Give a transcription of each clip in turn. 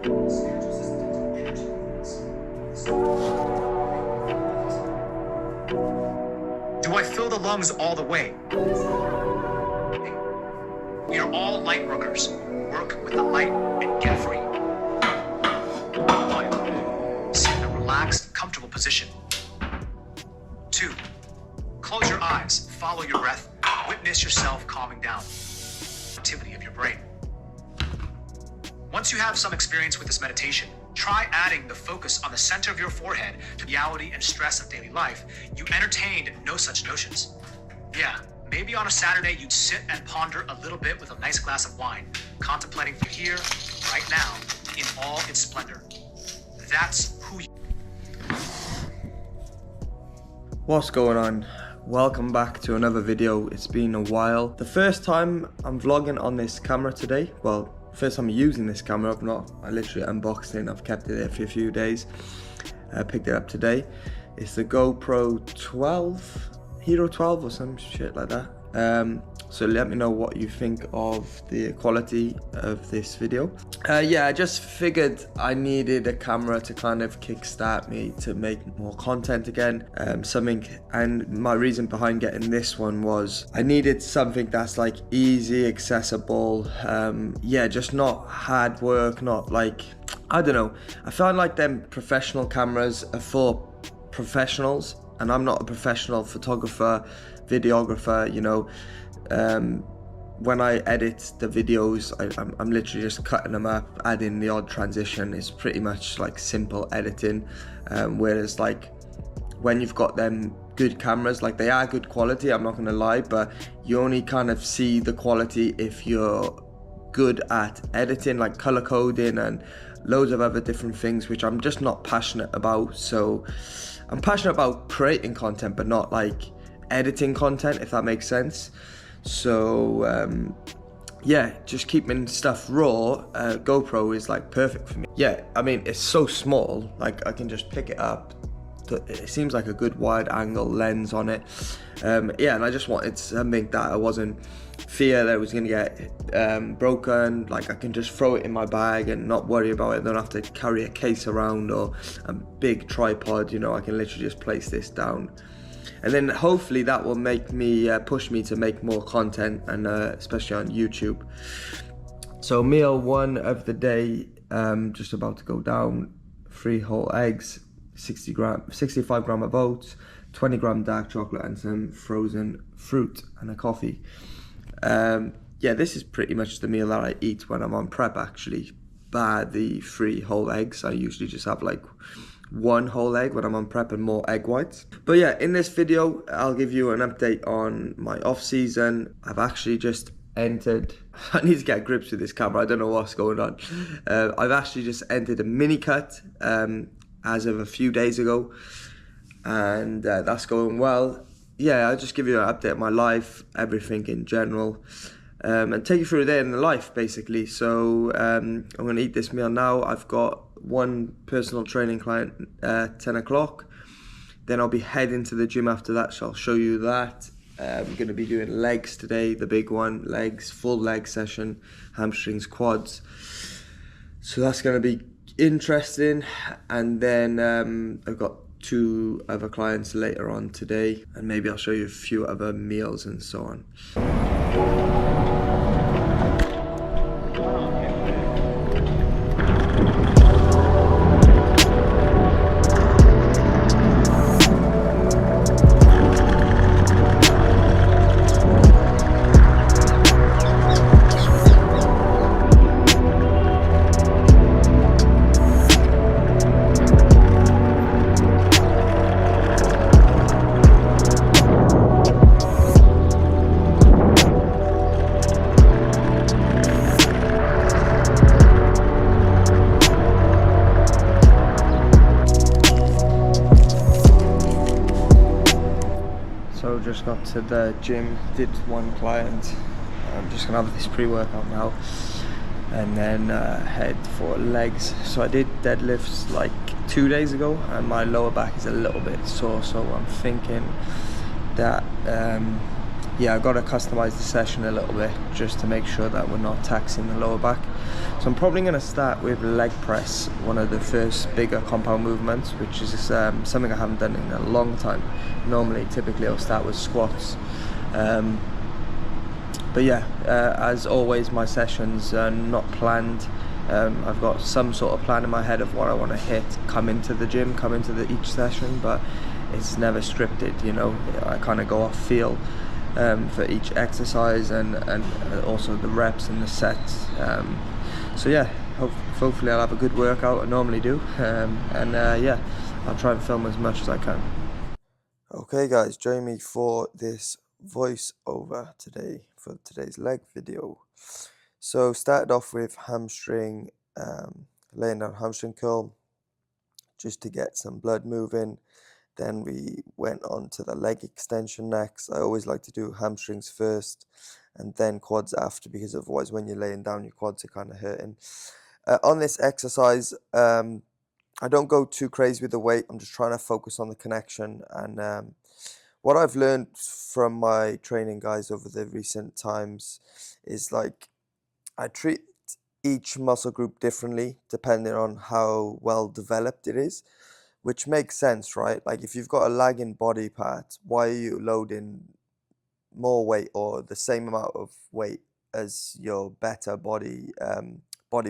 Do I fill the lungs all the way? We are all light workers. Work with the light and get free. 1. Sit in a relaxed, comfortable position. 2. Close your eyes, follow your breath, witness yourself calming down. Activity of your brain. Once you have some experience with this meditation, try adding the focus on the center of your forehead to the reality and stress of daily life. You entertained no such notions. Yeah, maybe on a Saturday you'd sit and ponder a little bit with a nice glass of wine, contemplating you here, right now, in all its splendor. That's who you... What's going on? Welcome back to another video. It's been a while. The first time I'm vlogging on this camera today. Well, first time using this camera. I literally unboxed it and I've kept it there for a few days. I picked it up today. It's the GoPro 12, Hero 12 or some shit like that. So let me know what you think of the quality of this video. Yeah, I just figured I needed a camera to kind of kickstart me to make more content again. And my reason behind getting this one was I needed something that's like easy, accessible. Yeah, just not hard work, not like, I don't know. I found like them professional cameras are for professionals, and I'm not a professional photographer, videographer, you know. When I edit the videos, I'm literally just cutting them up, adding the odd transition. It's pretty much like simple editing, whereas like when you've got them good cameras, like they are good quality, I'm not gonna lie, but you only kind of see the quality if you're good at editing, like color coding and loads of other different things, which I'm just not passionate about. So I'm passionate about creating content, but not like editing content, if that makes sense. So yeah, just keeping stuff raw. GoPro is like perfect for me. Yeah, I mean, it's so small, like I can just pick it up. It seems like a good wide angle lens on it. Yeah, and I just wanted something that I wasn't fear that it was gonna get broken. Like I can just throw it in my bag and not worry about it. I don't have to carry a case around or a big tripod, you know. I can literally just place this down. And then hopefully that will make me, push me to make more content, and especially on YouTube. So meal one of the day, just about to go down. 3 whole eggs, 65 gram of oats, 20 gram dark chocolate, and some frozen fruit, and a coffee. Yeah, this is pretty much the meal that I eat when I'm on prep, actually. Bar the 3 whole eggs, I usually just have like 1 whole egg when I'm on prep and more egg whites. But yeah, in this video, I'll give you an update on my off season. I've actually just entered, I need to get grips with this camera, I don't know what's going on. I've actually just entered a mini cut as of a few days ago, and that's going well. Yeah, I'll just give you an update of my life, everything in general, and take you through a day in the life, basically. So I'm gonna eat this meal now. I've got one personal training client at 10 o'clock. Then I'll be heading to the gym after that, so I'll show you that. We're gonna be doing legs today, the big one, legs, full leg session, hamstrings, quads. So that's gonna be interesting. And then I've got 2 other clients later on today, and maybe I'll show you a few other meals and so on. Just got to the gym, did 1 client. I'm just gonna have this pre-workout now, and then head for legs. So I did deadlifts like 2 days ago, and my lower back is a little bit sore, so I'm thinking that yeah, I got to customize the session a little bit just to make sure that we're not taxing the lower back. So I'm probably going to start with leg press, one of the first bigger compound movements, which is something I haven't done in a long time. Normally, typically I'll start with squats. But yeah, as always, my sessions are not planned. I've got some sort of plan in my head of what I want to hit, come into the gym, come into each session, but it's never scripted, you know. I kind of go off feel for each exercise and also the reps and the sets. So yeah, hopefully I'll have a good workout. I normally do. Yeah, I'll try and film as much as I can. Okay guys, join me for this voiceover today for today's leg video. So started off with hamstring, laying down hamstring curl just to get some blood moving. Then we went on to the leg extension next. I always like to do hamstrings first and then quads after, because otherwise when you're laying down your quads are kind of hurting. On this exercise, I don't go too crazy with the weight. I'm just trying to focus on the connection. And what I've learned from my training guys over the recent times is, like, I treat each muscle group differently depending on how well developed it is, which makes sense, right? Like, if you've got a lagging body part, why are you loading more weight or the same amount of weight as your better body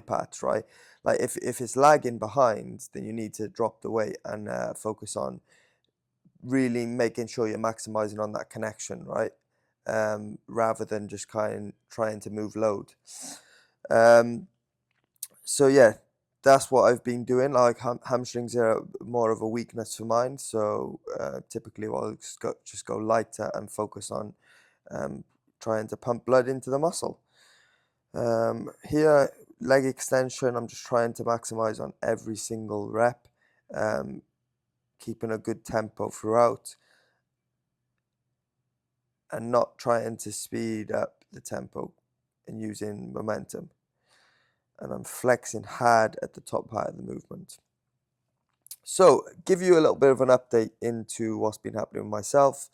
parts, right? Like, if it's lagging behind, then you need to drop the weight and focus on really making sure you're maximizing on that connection, right? Rather than just trying to move load. So yeah, that's what I've been doing. Like, hamstrings are more of a weakness for mine, so typically I'll just go lighter and focus on trying to pump blood into the muscle. Here, leg extension, I'm just trying to maximize on every single rep, keeping a good tempo throughout and not trying to speed up the tempo and using momentum. And I'm flexing hard at the top part of the movement. So, give you a little bit of an update into what's been happening with myself.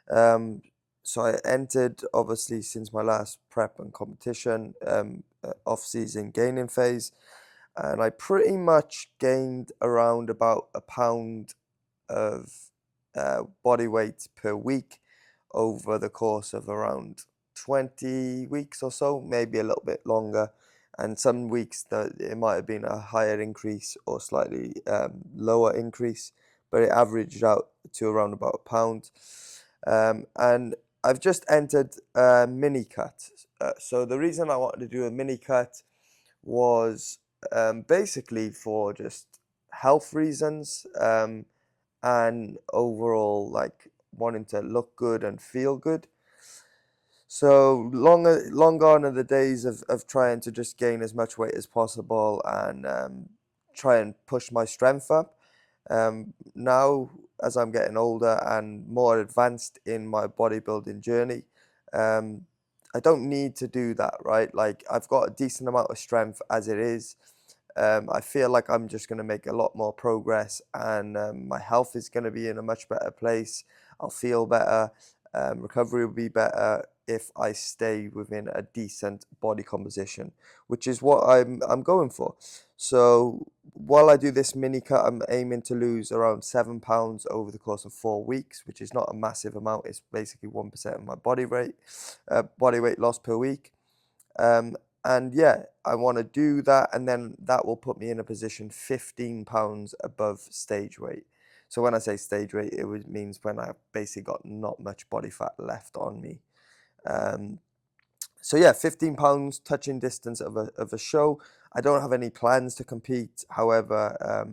So I entered, obviously, since my last prep and competition, off-season gaining phase, and I pretty much gained around about a pound of body weight per week over the course of around 20 weeks or so, maybe a little bit longer. And some weeks that it might have been a higher increase or slightly lower increase, but it averaged out to around about a pound. And I've just entered a mini cut. So the reason I wanted to do a mini cut was basically for just health reasons, and overall, like, wanting to look good and feel good. So long gone are the days of trying to just gain as much weight as possible and try and push my strength up. Now, as I'm getting older and more advanced in my bodybuilding journey, I don't need to do that, right? Like, I've got a decent amount of strength as it is. I feel like I'm just going to make a lot more progress, and my health is going to be in a much better place. I'll feel better. Recovery will be better if I stay within a decent body composition, which is what I'm going for. So while I do this mini cut, I'm aiming to lose around 7 pounds over the course of 4 weeks, which is not a massive amount. It's basically 1% of my body weight loss per week. And yeah, I want to do that, and then that will put me in a position 15 pounds above stage weight. So when I say stage weight, means when I've basically got not much body fat left on me. So yeah, 15 pounds, touching distance of a show. I don't have any plans to compete. However,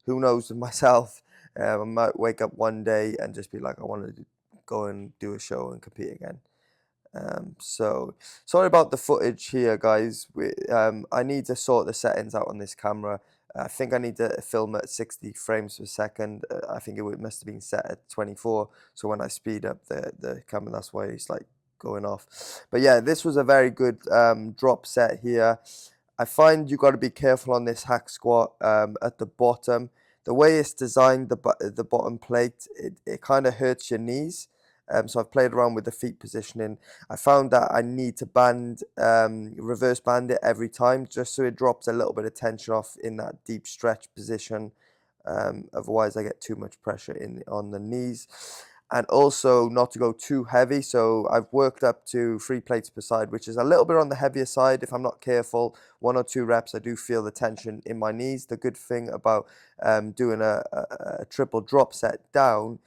who knows with myself, I might wake up one day and just be like, I want to go and do a show and compete again. So sorry about the footage here, guys. I need to sort the settings out on this camera. I think I need to film at 60 frames per second. I think it must have been set at 24. So when I speed up the camera, that's why it's like going off. But yeah, this was a very good drop set here. I find you got to be careful on this hack squat at the bottom. The way it's designed, the bottom plate, it kind of hurts your knees. So I've played around with the feet positioning. I found that I need to reverse band it every time, just so it drops a little bit of tension off in that deep stretch position. Otherwise I get too much pressure on the knees. And also not to go too heavy. So I've worked up to 3 plates per side, which is a little bit on the heavier side. If I'm not careful, 1 or 2 reps, I do feel the tension in my knees. The good thing about doing a triple drop set down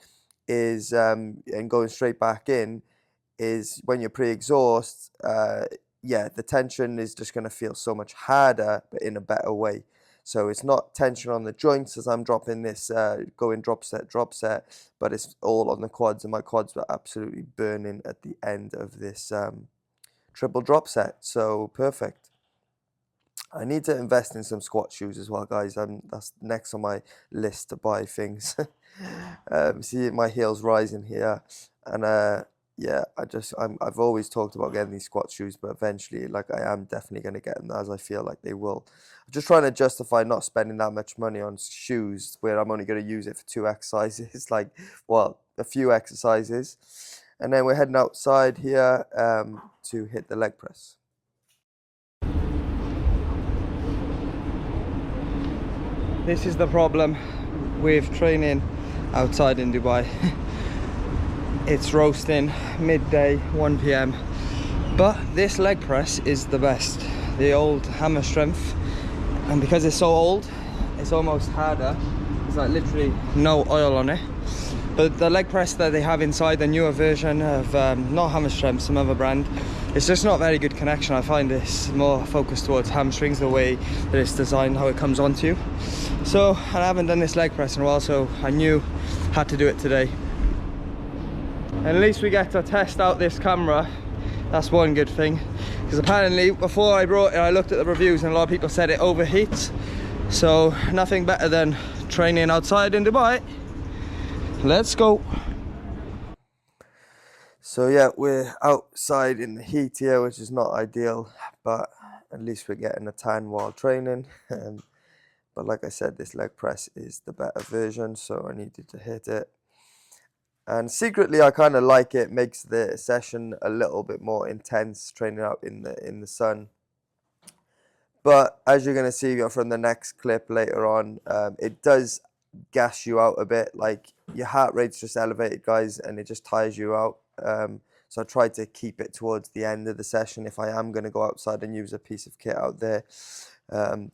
is, and going straight back in, is when you're pre-exhaust, yeah, the tension is just going to feel so much harder, but in a better way. So it's not tension on the joints as I'm dropping this, going drop set, but it's all on the quads, and my quads were absolutely burning at the end of this triple drop set. So perfect. I need to invest in some squat shoes as well, guys. That's next on my list to buy things. See my heels rising here, and yeah, I've always talked about getting these squat shoes, but eventually, like, I am definitely going to get them, as I feel like they will. I'm just trying to justify not spending that much money on shoes where I'm only going to use it for 2 exercises, like, well, a few exercises, and then we're heading outside here to hit the leg press. This is the problem with training outside in Dubai. It's roasting midday, 1 p.m. But this leg press is the best. The old hammer strength, and because it's so old, it's almost harder. There's like literally no oil on it. But the leg press that they have inside the newer version of not hammer strength, some other brand, it's just not very good connection. I find this more focused towards hamstrings, the way that it's designed, how it comes onto you. So, and I haven't done this leg press in a while, so I knew I had to do it today. And at least we get to test out this camera. That's one good thing, because apparently before I brought it, I looked at the reviews and a lot of people said it overheats. So nothing better than training outside in Dubai. Let's go. So yeah, we're outside in the heat here, which is not ideal, but at least we're getting a tan while training. But like I said, this leg press is the better version, so I needed to hit it. And secretly, I kind of like it. Makes the session a little bit more intense, training out in the sun. But as you're going to see from the next clip later on, it does gas you out a bit. Like, your heart rate's just elevated, guys, and it just tires you out. So I try to keep it towards the end of the session if I am going to go outside and use a piece of kit out there. But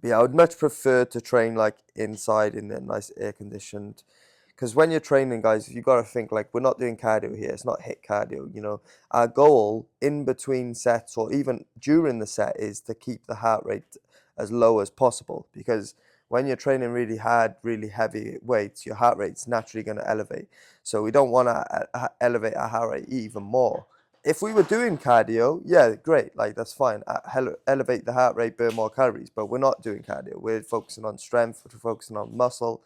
yeah, I would much prefer to train like inside in the nice air-conditioned. Because when you're training, guys, you got to think, like, we're not doing cardio here. It's not HIIT cardio, you know. Our goal in between sets or even during the set is to keep the heart rate as low as possible. Because when you're training really hard, really heavy weights, your heart rate's naturally going to elevate. So we don't want to elevate our heart rate even more. If we were doing cardio, yeah, great. Like, that's fine. Elevate the heart rate, burn more calories. But we're not doing cardio. We're focusing on strength. We're focusing on muscle,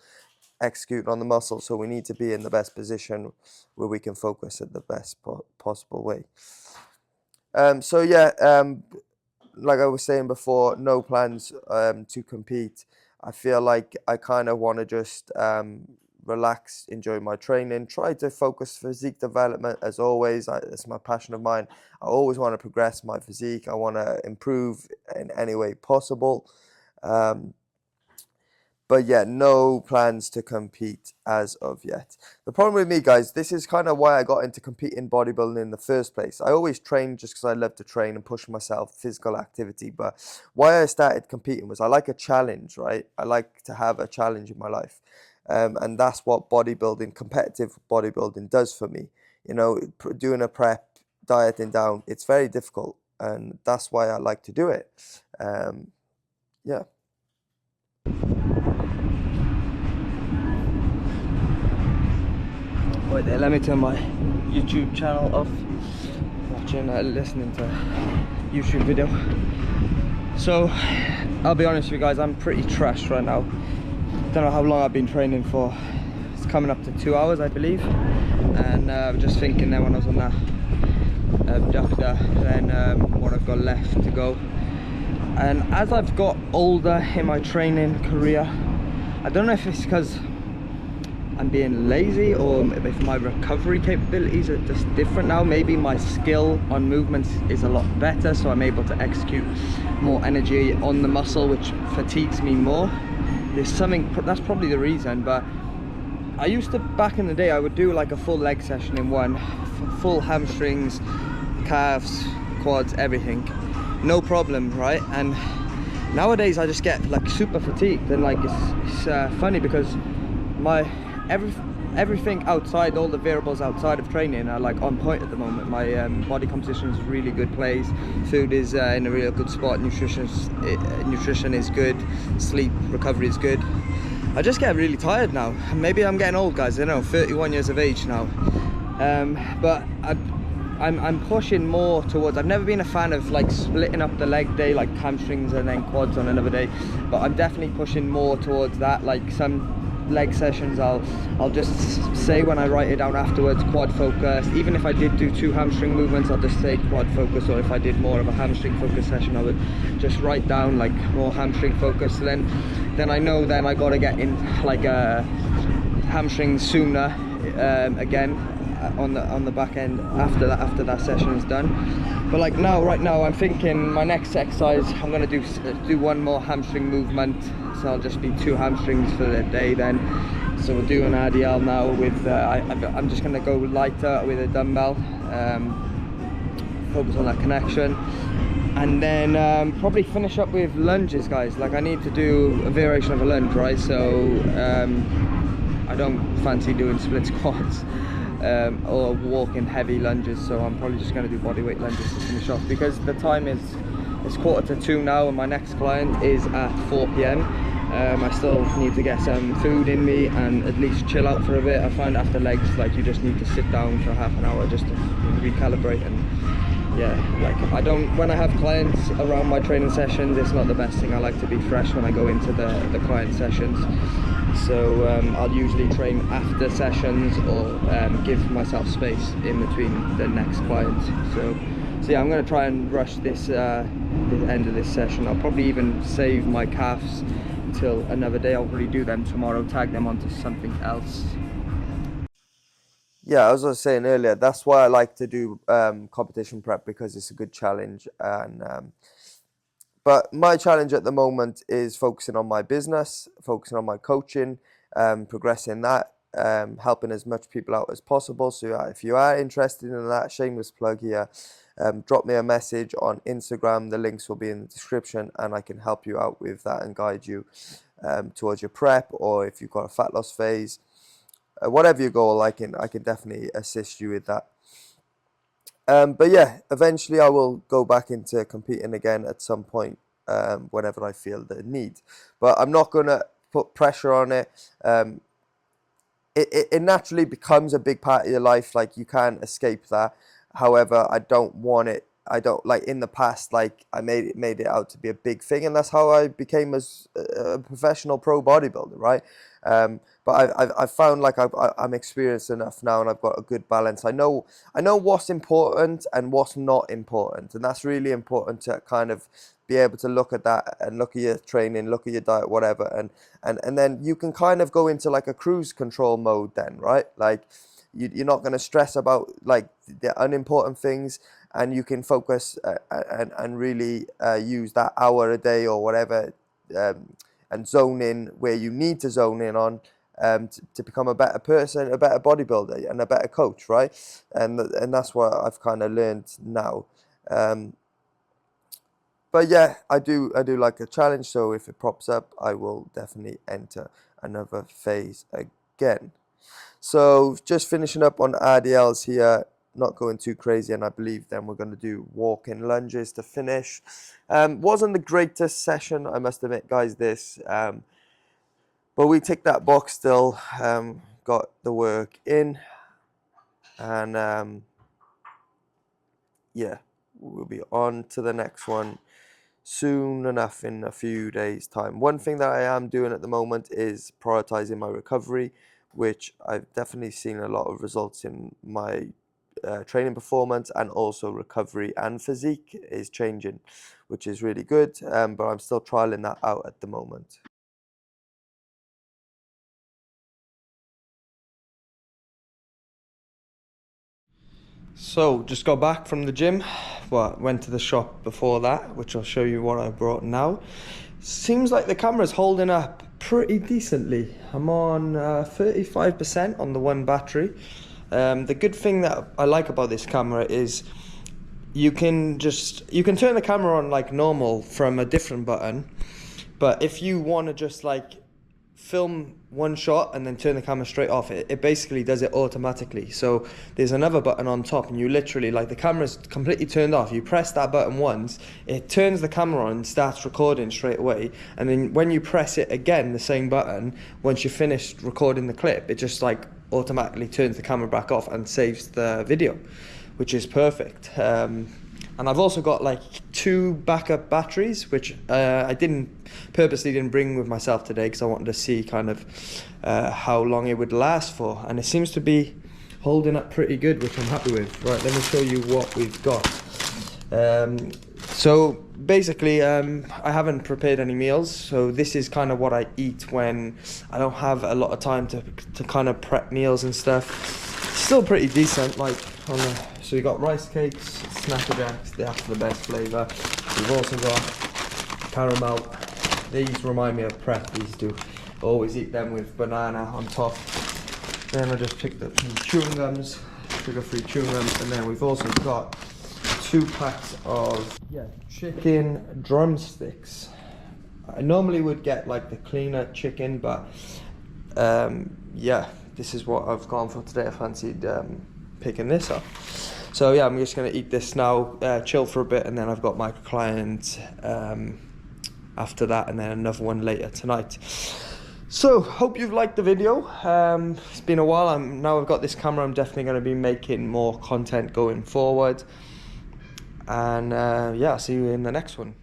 executing on the muscle, so we need to be in the best position where we can focus at the best possible way. So yeah, like I was saying before, no plans to compete. I feel like I kind of want to just relax, enjoy my training, try to focus physique development as always. It's my passion of mine. I always want to progress my physique. I want to improve in any way possible. But yeah, no plans to compete as of yet. The problem with me, guys, this is kind of why I got into competing bodybuilding in the first place. I always trained just because I love to train and push myself, physical activity. But why I started competing was I like a challenge, right? I like to have a challenge in my life. And that's what bodybuilding, competitive bodybuilding does for me. You know, doing a prep, dieting down, it's very difficult. And that's why I like to do it. Yeah. Wait there, let me turn my YouTube channel off. Watching, listening to YouTube video. So, I'll be honest with you guys, I'm pretty trashed right now. Don't know how long I've been training for. It's coming up to 2 hours, I believe. And I'm just thinking then when I was on that abductor, then what I've got left to go. And as I've got older in my training career, I don't know if it's because I'm being lazy, or if my recovery capabilities are just different now. Maybe my skill on movements is a lot better, so I'm able to execute more energy on the muscle, which fatigues me more. There's something, that's probably the reason. But I used to, back in the day, I would do like a full leg session in one, full hamstrings, calves, quads, everything, no problem, right? And nowadays I just get like super fatigued, and like it's funny because my everything outside, all the variables outside of training are like on point at the moment. My body composition is really good place, food is in a real good spot, nutrition is good, sleep recovery is good. I just get really tired now. Maybe I'm getting old, guys. I don't know, 31 years of age now. But I'm pushing more towards, I've never been a fan of like splitting up the leg day, like hamstrings and then quads on another day, but I'm definitely pushing more towards that. Like some leg sessions I'll just say when I write it down afterwards, quad focus. Even if I did do 2 hamstring movements, I'll just say quad focus, or if I did more of a hamstring focus session, I would just write down like more hamstring focus. Then I know then I gotta get in like a hamstring sooner again on the back end after that session is done. But like right now I'm thinking my next exercise, I'm gonna do one more hamstring movement, so I'll just be 2 hamstrings for the day then. So we'll do an RDL now with I'm just gonna go lighter with a dumbbell, focus on that connection, and then probably finish up with lunges, guys. Like I need to do a variation of a lunge, right? So I don't fancy doing split squats or walking heavy lunges, so I'm probably just going to do bodyweight lunges to finish off, because the time is 1:45 now and my next client is at 4 p.m. I still need to get some food in me and at least chill out for a bit. I find after legs, like you just need to sit down for half an hour just to recalibrate. And yeah, like when I have clients around my training sessions, it's not the best thing. I like to be fresh when I go into the client sessions. So I'll usually train after sessions, or give myself space in between the next client. So yeah, I'm going to try and rush this the end of this session. I'll probably even save my calves till another day. I'll probably do them tomorrow, tag them onto something else. Yeah, as I was saying earlier, that's why I like to do competition prep, because it's a good challenge. And but my challenge at the moment is focusing on my business, focusing on my coaching, progressing that, helping as much people out as possible. So if you are interested in that, shameless plug here, drop me a message on Instagram. The links will be in the description, and I can help you out with that and guide you towards your prep, or if you've got a fat loss phase, whatever your goal, I can definitely assist you with that. But yeah, eventually I will go back into competing again at some point, whenever I feel the need. But I'm not going to put pressure on it. It naturally becomes a big part of your life. Like, you can't escape that. However, I don't want it. I don't, like, in the past, like, I made it out to be a big thing, and that's how I became as a professional pro bodybuilder, right? But I've found like I'm experienced enough now, and I've got a good balance. I know what's important and what's not important, and that's really important to kind of be able to look at that and look at your training, look at your diet, whatever, and then you can kind of go into like a cruise control mode then, right? Like, you're not going to stress about like the unimportant things, and you can focus and really use that hour a day or whatever, and zone in where you need to zone in on, to become a better person, a better bodybuilder, and a better coach, right? And that's what I've kind of learned now. But yeah, I do like a challenge, so if it pops up, I will definitely enter another phase again. So just finishing up on RDLs here, not going too crazy, and I believe then we're going to do walk-in lunges to finish. Wasn't the greatest session, I must admit, guys, this, but we ticked that box still, got the work in, and yeah, we'll be on to the next one soon enough, in a few days' time. One thing that I am doing at the moment is prioritizing my recovery, which I've definitely seen a lot of results in my training performance, and also recovery and physique is changing, which is really good, but I'm still trialing that out at the moment. So just got back from the gym. Well, went to the shop before that, which I'll show you what I brought now. Seems like the camera's holding up pretty decently. I'm on 35% on the one battery. The good thing that I like about this camera is you can turn the camera on like normal from a different button, but if you want to just like film one shot and then turn the camera straight off, it basically does it automatically. So there's another button on top, and you literally, like, the camera's completely turned off, you press that button once, it turns the camera on and starts recording straight away, and then when you press it again, the same button, once you've finished recording the clip, it just like automatically turns the camera back off and saves the video, which is perfect. And I've also got like 2 backup batteries, which I purposely didn't bring with myself today because I wanted to see kind of how long it would last for, and it seems to be holding up pretty good, which I'm happy with. Right, let me show you what we've got. So basically, I haven't prepared any meals, so this is kind of what I eat when I don't have a lot of time to kind of prep meals and stuff. Still pretty decent, like on the. So you got rice cakes, Snacker Jacks, that's the best flavour. We've also got caramel. These remind me of prep, these two. Always eat them with banana on top. Then I just picked up some chewing gums, sugar-free chewing gums, and then we've also got 2 packs of chicken drumsticks. I normally would get like the cleaner chicken, but yeah, this is what I've gone for today. I fancied picking this up. So yeah, I'm just going to eat this now, chill for a bit, and then I've got my client after that, and then another one later tonight. So, hope you've liked the video. It's been a while. Now I've got this camera, I'm definitely going to be making more content going forward. And yeah, I'll see you in the next one.